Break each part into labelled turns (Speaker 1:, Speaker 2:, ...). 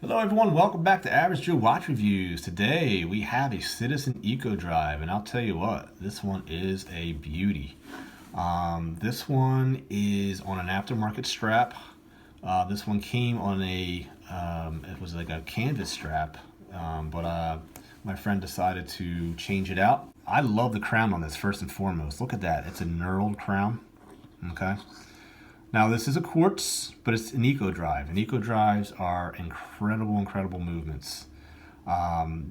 Speaker 1: Hello everyone, welcome back to Average Joe Watch Reviews. Today we have a Citizen Eco Drive, and I'll tell you what, this one is a beauty. This one is on an aftermarket strap. This one came on a, it was like a canvas strap, but my friend decided to change it out. I love the crown on this first and foremost. Look at that, it's a knurled crown, okay? Now this is a quartz, but it's an eco drive, and eco drives are incredible movements.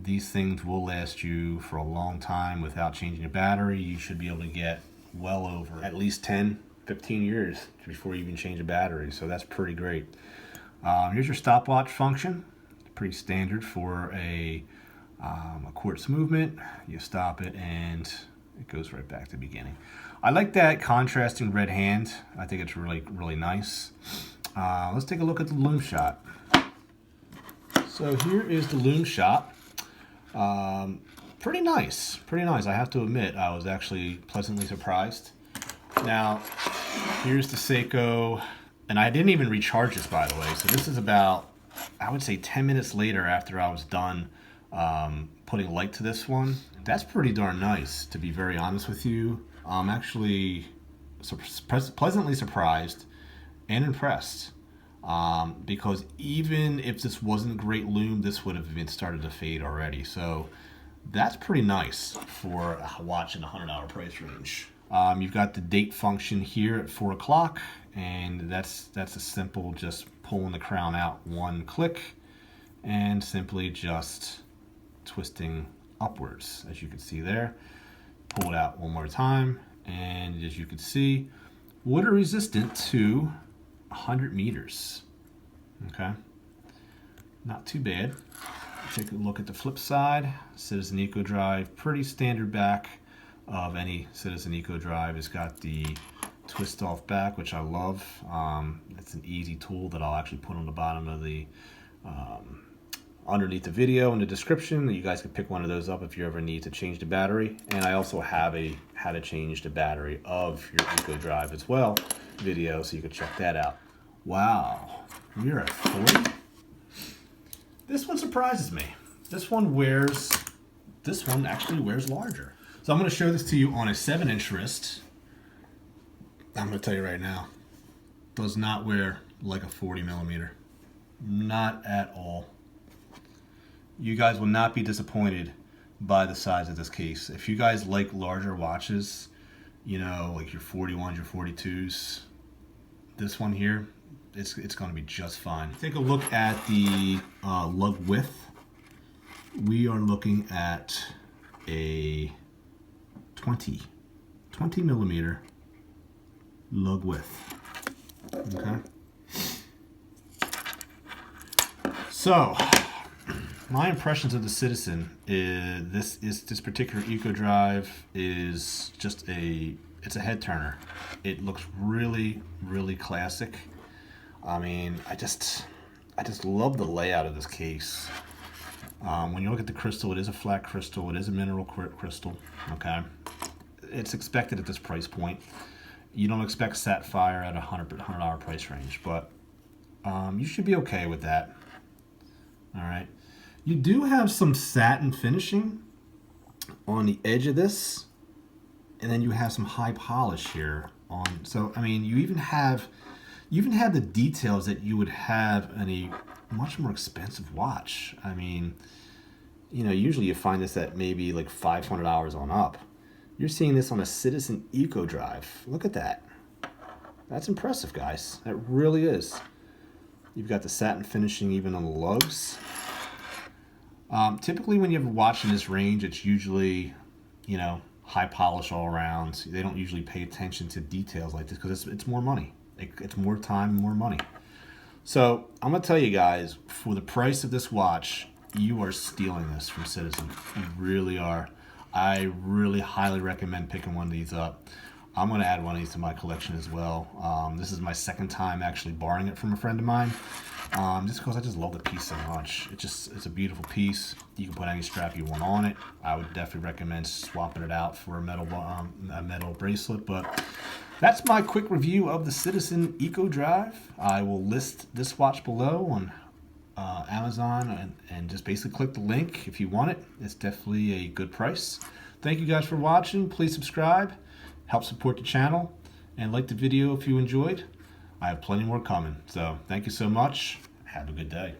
Speaker 1: These things will last you for a long time without changing a battery. You should be able to get well over at least 10-15 years before you even change a battery, so that's pretty great. Here's your stopwatch function. It's pretty standard for a quartz movement. You stop it and it goes right back to the beginning. I like that contrasting red hand. I think it's really nice. Let's take a look at the Lume shot. So here is the Lume shot. Pretty nice. I have to admit, I was actually pleasantly surprised. Now, here's the Seiko, and I didn't even recharge this, by the way. So this is about, I would say 10 minutes later after I was done putting light to this one. That's pretty darn nice, to be very honest with you. I'm actually pleasantly surprised and impressed, because even if this wasn't great Lume, this would have even started to fade already. So that's pretty nice for a watch in the $100 price range. You've got the date function here at 4 o'clock, and that's a simple, just pulling the crown out one click and simply just twisting upwards, as you can see there. Pull it out one more time, and as you can see, water resistant to 100 meters. Okay, not too bad. Take a look at the flip side. Citizen Eco Drive, pretty standard back of any Citizen Eco Drive. It's got the twist off back, which I love. It's an easy tool that I'll actually put on the bottom of the underneath the video in the description. You guys can pick one of those up if you ever need to change the battery. And I also have a how to change the battery of your Eco Drive as well video, so you can check that out. Wow, we're at 40. This one surprises me. This one actually wears larger. So I'm going to show this to you on a 7-inch wrist. I'm going to tell you right now, does not wear like a 40 millimeter. Not at all. You guys will not be disappointed by the size of this case. If you guys like larger watches, you know, like your 41s, your 42s, this one here, it's going to be just fine. Take a look at the lug width. We are looking at a 20 millimeter lug width. Okay. So my impressions of the Citizen is this particular Eco Drive is just it's a head turner. It looks really classic. I mean, I just love the layout of this case. When you look at the crystal, it is a flat crystal. It is a mineral crystal. Okay, it's expected at this price point. You don't expect sapphire at a $100 price range, but you should be okay with that. All right. You do have some satin finishing on the edge of this, and then you have some high polish here on. So I mean, you even have the details that you would have in a much more expensive watch. I mean, you know, usually you find this at maybe like $500 on up. You're seeing this on a Citizen Eco Drive. Look at that. That's impressive, guys. That really is. You've got the satin finishing even on the lugs. Typically when you have a watch in this range, it's usually, you know, high polish all around. They don't usually pay attention to details like this because it's more money. It's more time, more money. So I'm going to tell you guys, for the price of this watch, you are stealing this from Citizen. You really are. I really highly recommend picking one of these up. I'm going to add one of these to my collection as well. This is my second time actually borrowing it from a friend of mine. Just because I just love the piece so much. It's a beautiful piece. You can put any strap you want on it. I would definitely recommend swapping it out for a metal bracelet, but That's my quick review of the Citizen Eco Drive. I will list this watch below on Amazon and just basically click the link if you want it. It's definitely a good price. Thank you guys for watching. Please subscribe, help support the channel, and like the video if you enjoyed. I have plenty more coming. So thank you so much. Have a good day.